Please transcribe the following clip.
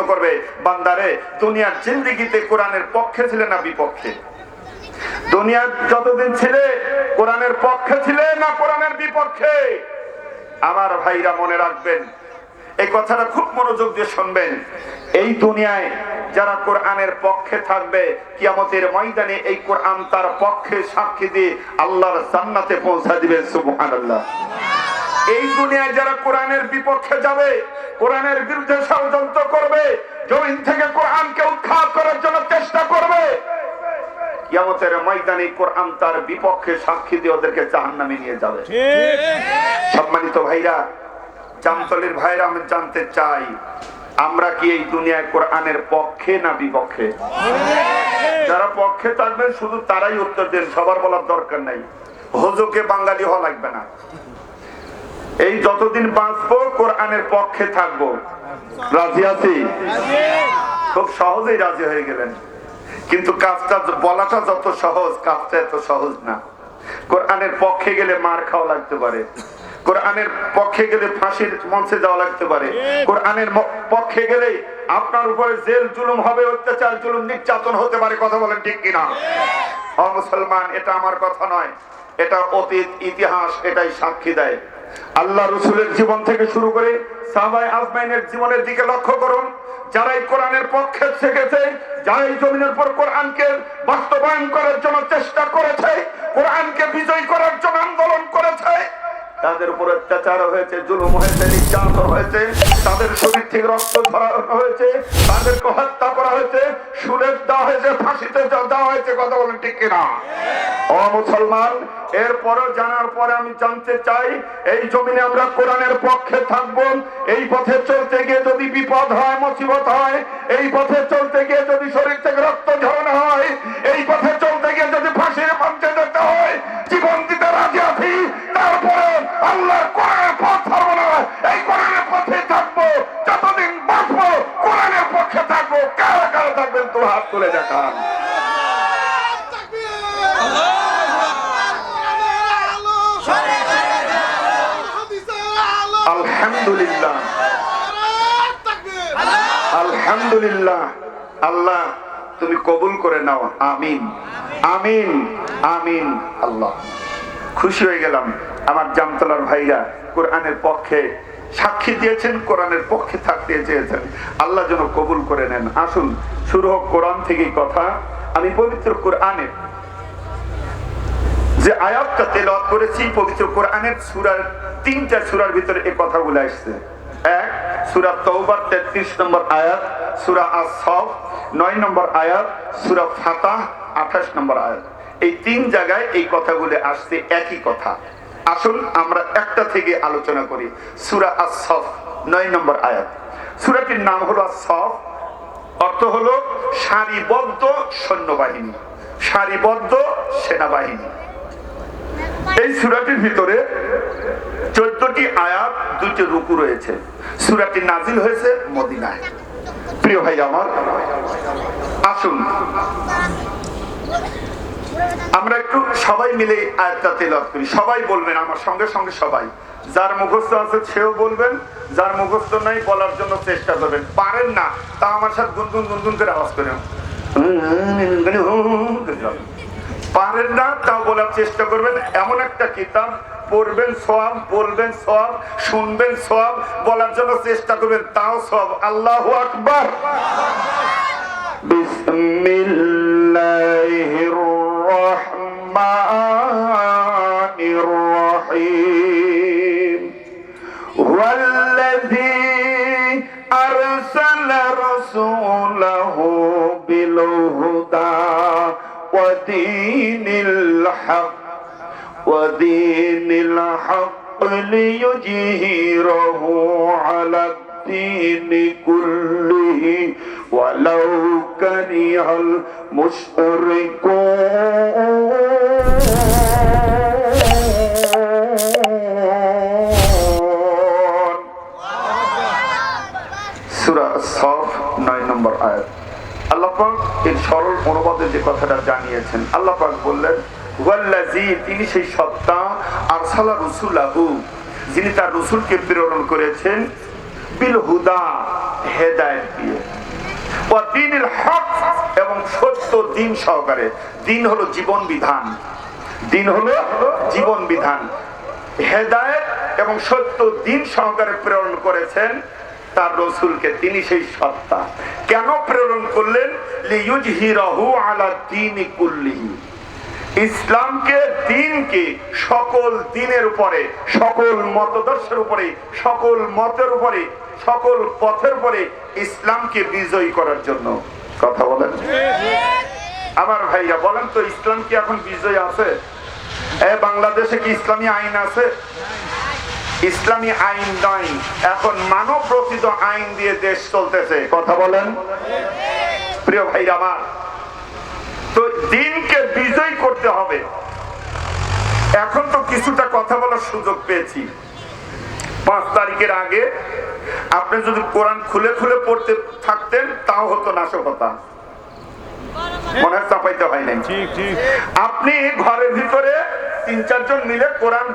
করবে, বান্দারে দুনিয়ার জিন্দেগিতে কোরআনের পক্ষে ছিলে না বিপক্ষে? দুনিয়ার যতদিন ছিলে কোরআনের পক্ষে ছিলে না কোরআনের বিপক্ষে? আমার ভাইরা মনে রাখবেন, এই কথাটা খুব মনোযোগ দিয়ে শুনবেন। এই দুনিয়ায় যারা কোরআনের পক্ষে থাকবে, কিয়ামতের ময়দানে এই কোরআন তার পক্ষে সাক্ষী দিয়ে আল্লাহর জান্নাতে পৌঁছা দিবে। সুবহানাল্লাহ। এই দুনিয়ায় যারা কোরআনের বিপক্ষে যাবে, কোরআনের বিরুদ্ধে ষড়যন্ত্র করবে, জমিন থেকে কোরআনকে উৎখাত করার জন্য চেষ্টা করবে, কিয়ামতের ময়দানে কোরআন তার বিপক্ষে সাক্ষী দিয়ে ওদেরকে জাহান্নামে নিয়ে যাবে। সম্মানিত ভাইরা, জামতলির ভাইরা, আমি জানতে চাই আমরা কি এই দুনিয়ায় কোরআনের পক্ষে না বিপক্ষে? যারা পক্ষে থাকবেন শুধু তারাই উত্তর দেন, সবার বলার দরকার নাই। হুজুকে বাঙালি হওয়া লাগবে না। এই যতদিন বাঁচবো কোরআনের পক্ষে থাকবো। রাজি আছি? খুব সহজেই রাজি হয়ে গেলেন, কিন্তু কাজটা বলাটা যত সহজ, কাজটা এত সহজ না। কোরআনের পক্ষে গেলে মার খাওয়া লাগতে পারে, কোরআনের পক্ষে গেলে ফাঁসির মঞ্চে যাওয়া লাগতে পারে, কোরআনের পক্ষে গেলে আপনার উপরে জেল জুলুম হবে, অত্যাচার জুলুম নির্যাতন হতে পারে। কথা বলেন ঠিক কিনা? ও মুসলমান, এটা আমার কথা নয়, এটা অতীত ইতিহাস এটাই সাক্ষী দেয়। আল্লাহ রসুলের জীবন থেকে শুরু করে সাহাবায়ে আজমাইনের জীবনের দিকে লক্ষ্য করুন। যারা এই কোরআনের পক্ষে থেকেছে, যারা এই জমিনের পর কোরআনকে বাস্তবায়ন করার জন্য চেষ্টা করেছে, কোরআনকে বিজয় করার জন্য আন্দোলন করেছে, তাদের উপর অত্যাচার হয়েছে, জুলুম হয়েছে, নির্যাতন হয়েছে, তাদের শরীর থেকে রক্ত ঝরানো হয়েছে, তাদেরকে হত্যা করা হয়েছে, সুলেখ দেওয়া হয়েছে, ফাঁসিতে দেওয়া হয়েছে। কথা বলেন ঠিক কিনা? ও মুসলমান, এরপরও জানার পরে আমি জানতে চাই, এই জমিনে আমরা কোরআনের পক্ষে থাকবো। এই পথে চলতে গিয়ে যদি বিপদ হয়, মুসিবত হয়, এই পথে চলতে গিয়ে যদি শরীর থেকে রক্ত ঝরানো হয়, এই পথে চলতে গিয়ে যদি ফাঁসির মঞ্চে যেতে হয়, জীবন দিতে রাজি আছি। তারপরে আল্লাহর কোরআনের পথ ছাড়বো না, এই কোরআনের পথে থাকবো। যতদিন বাঁচবো কোরআনের পক্ষে থাকবো। কারা কারা থাকবেন তো হাত তুলে দেখান। আলহামদুলিল্লাহ, আলহামদুলিল্লাহ। আল্লাহ তুমি কবুল করে নাও। আমিন, আমিন, আমিন। আল্লাহ, খুশি হয়ে গেলাম। আমার জামতলার ভাইরা কোরআনের পক্ষে সাক্ষী দিয়েছেন, কোরআনের পক্ষে থাকতে চেয়েছেন। আল্লাহ যেন কবুল করে নেন। আসুন শুরু হোক কোরআন থেকেই কথা। আমি পবিত্র কোরআনের যে আয়াতটা তেলাওয়াত করেছি, পবিত্র কোরআনের সূরার 3টা সূরার ভিতরে এই কথাগুলো আসছে। এক, সূরা তাওবার 33 নম্বর আয়াত, সূরা আস-সাফ 9 নম্বর আয়াত, সূরা ফাতাহ 28 নম্বর আয়াত। এই 3 জায়গায় এই কথাগুলো আসছে, একই কথা। আসুন আমরা একটা থেকে আলোচনা করি। সূরা আস-সাফ 9 নম্বর আয়াত। সূরাটির নাম হলো আস-সাফ, অর্থ হলো সারিবদ্ধ সৈন্যবাহিনী, সারিবদ্ধ সেনাবাহিনী। এই সূরাটির ভিতরে 14টি আয়াত, 2টি রুকু রয়েছে। সূরাটি নাজিল হয়েছে মদিনায়। প্রিয় ভাই আমার, আসুন আমরা একটু সবাই মিলে আয়াতটা তেলাওয়াত করি। সবাই বলবেন আমার সঙ্গে সঙ্গে, সবাই। যার মুখস্থ আছে সেও বলবেন, যার মুখস্থ নাই বলার জন্য চেষ্টা করবেন। পারেন না তা আমার সাথে গুনগুন গুনগুন করে আওয়াজ করেন। পারেন না তাও বলার চেষ্টা করবেন। এমন একটা কিতাব পড়বেন সওয়াব, বলবেন সওয়াব, শুনবেন সওয়াব, বলার জন্য চেষ্টা করবেন, তাও সওয়াব। আল্লাহু আকবার। বিসমিল্লাহির রহমানির রহিম। ওয়াল্লাযী আরসালা রাসূলাহু বিল হুদা ودين الحق ليظهره على الدين كله ولو كره المشركون। সূরা আস-সাফ 9 নম্বর আয়াত। আল্লাহ পাক এর সরল অনুবাদে যে কথাটা জানিয়েছেন, আল্লাহ পাক বললেন ওয়াল্লাযী, তিনি সেই সত্তা, আরসালা রাসূলাহু, যিনি তার রাসূলকে প্রেরণ করেছেন, বিল হুদা, হেদায়েত দিয়ে। ওয়া দীনিল হক, এবং সত্য দিন সহকারে। দিন হলো জীবন বিধান, দিন হলো জীবন বিধান। হেদায়েত এবং সত্য দিন সহকারে প্রেরণ করেছেন তার রাসূলকে, তিনি সেই সত্তা। কেন প্রেরণ করলেন? লিইয়ুজহিরাহু আলা দীনি কুল্লিহি, ইসলামকে, দিনকে সকল দিনের উপরে, সকল মতদর্শের উপরে, সকল মতের উপরে, সকল পথের উপরে ইসলামকে বিজয়ী করার জন্য। কথা বলেন আমার ভাইরা, বলেন তো ইসলাম কি এখন বিজয় আছে? বাংলাদেশে কি ইসলামী আইন আছে? ইসলামী আইন নয়, এখন মানব রচিত আইন দিয়ে দেশ চলতেছে। কথা বলেন প্রিয় ভাইরা আমার। তো দিনকে বিজয় করতে হবে। এখন তো কিছুটা কথা বলার সুযোগ পেয়েছি। 5 তারিখের আগে আপনি যদি কোরআন খুলে খুলে পড়তে থাকতেন তাও হতো নাশকতা, মনে হয় চাপাইতে হয় নাই। আপনি ঘরের ভিতরে 3-4 জন মিলে কোরআন